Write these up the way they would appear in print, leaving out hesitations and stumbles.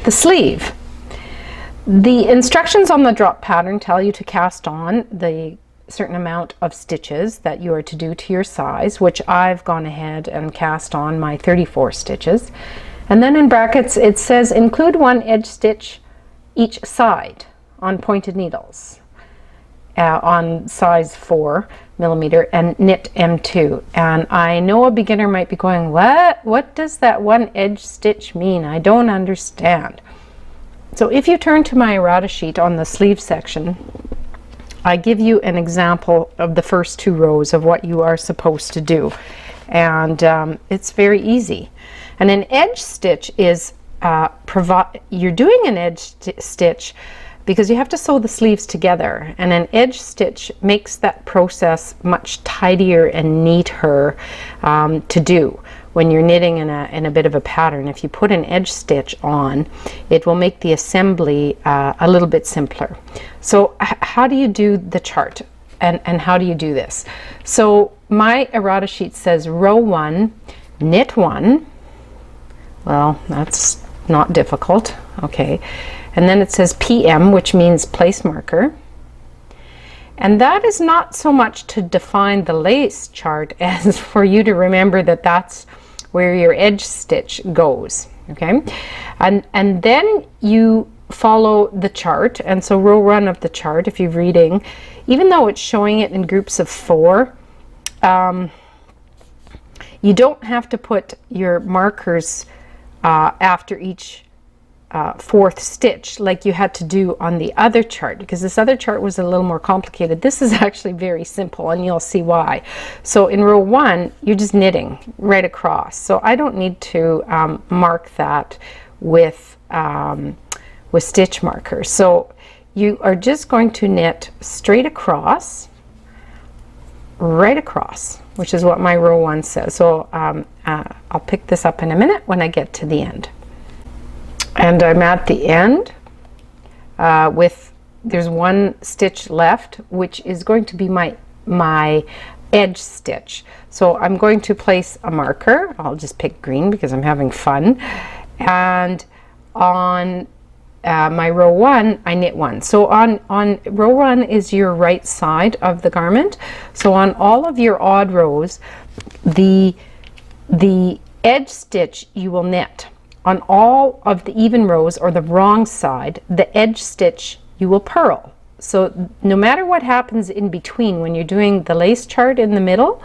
The sleeve. The instructions on the drop pattern tell you to cast on the certain amount of stitches that you are to do to your size, which I've gone ahead and cast on my 34 stitches. And then in brackets it says include one edge stitch each side on pointed needles on size 4mm and knit M2. And I know a beginner might be going, what does that one edge stitch mean? I don't understand. So if you turn to my errata sheet on the sleeve section, I give you an example of the first 2 rows of what you are supposed to do, and it's very easy. And an edge stitch is you're doing an edge stitch because you have to sew the sleeves together, and an edge stitch makes that process much tidier and neater to do when you're knitting in a bit of a pattern. If you put an edge stitch on, it will make the assembly a little bit simpler. So how do you do the chart, and how do you do this? So my errata sheet says row 1, knit 1. Well, that's not difficult. Okay. And then it says PM, which means place marker. And that is not so much to define the lace chart as for you to remember that that's where your edge stitch goes. Okay. And then you follow the chart. And so row 1 of the chart, if you're reading, even though it's showing it in groups of 4, you don't have to put your markers after each 4th stitch like you had to do on the other chart, because this other chart was a little more complicated. This is actually very simple, and you'll see why. So in row 1 you're just knitting right across, so I don't need to mark that with stitch markers. So you are just going to knit straight across, right across, which is what my row 1 says. So I'll pick this up in a minute when I get to the end. And I'm at the end there's 1 stitch left, which is going to be my edge stitch. So I'm going to place a marker. I'll just pick green because I'm having fun. And on my row 1, I knit 1. So on row 1 is your right side of the garment. So on all of your odd rows, the edge stitch you will knit. On all of the even rows, or the wrong side, the edge stitch you will purl. So no matter what happens in between, when you're doing the lace chart in the middle,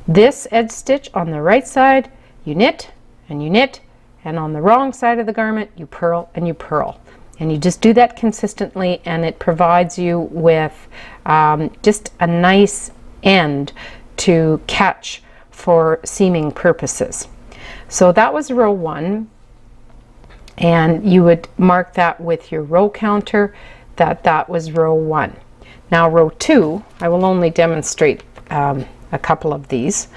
this edge stitch on the right side you knit, and you knit, and on the wrong side of the garment you purl and you purl. And you just do that consistently, and it provides you with just a nice end to catch for seaming purposes. So that was row 1, and you would mark that with your row counter that was row 1. Now row 2, I will only demonstrate a couple of these.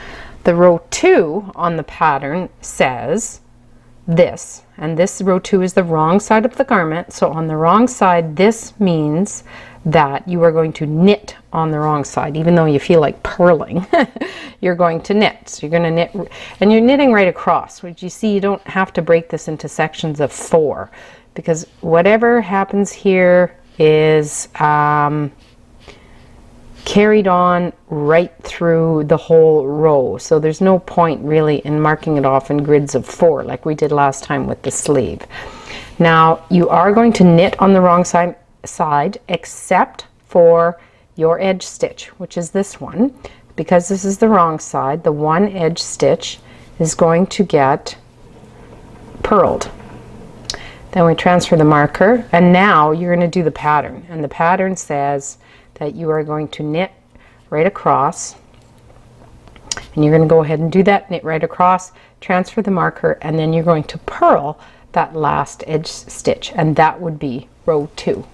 The row 2 on the pattern says this, and this row 2 is the wrong side of the garment. So on the wrong side, this means that you are going to knit on the wrong side. Even though you feel like purling, you're going to knit. So you're going to knit, and you're knitting right across, which you see you don't have to break this into sections of 4, because whatever happens here is carried on right through the whole row. So there's no point really in marking it off in grids of 4 like we did last time with the sleeve. Now you are going to knit on the wrong side except for your edge stitch, which is this one. Because this is the wrong side, the 1 edge stitch is going to get purled. Then we transfer the marker, and now you're going to do the pattern, and the pattern says that you are going to knit right across, and you're going to go ahead and do that, knit right across, transfer the marker, and then you're going to purl that last edge stitch, and that would be row 2.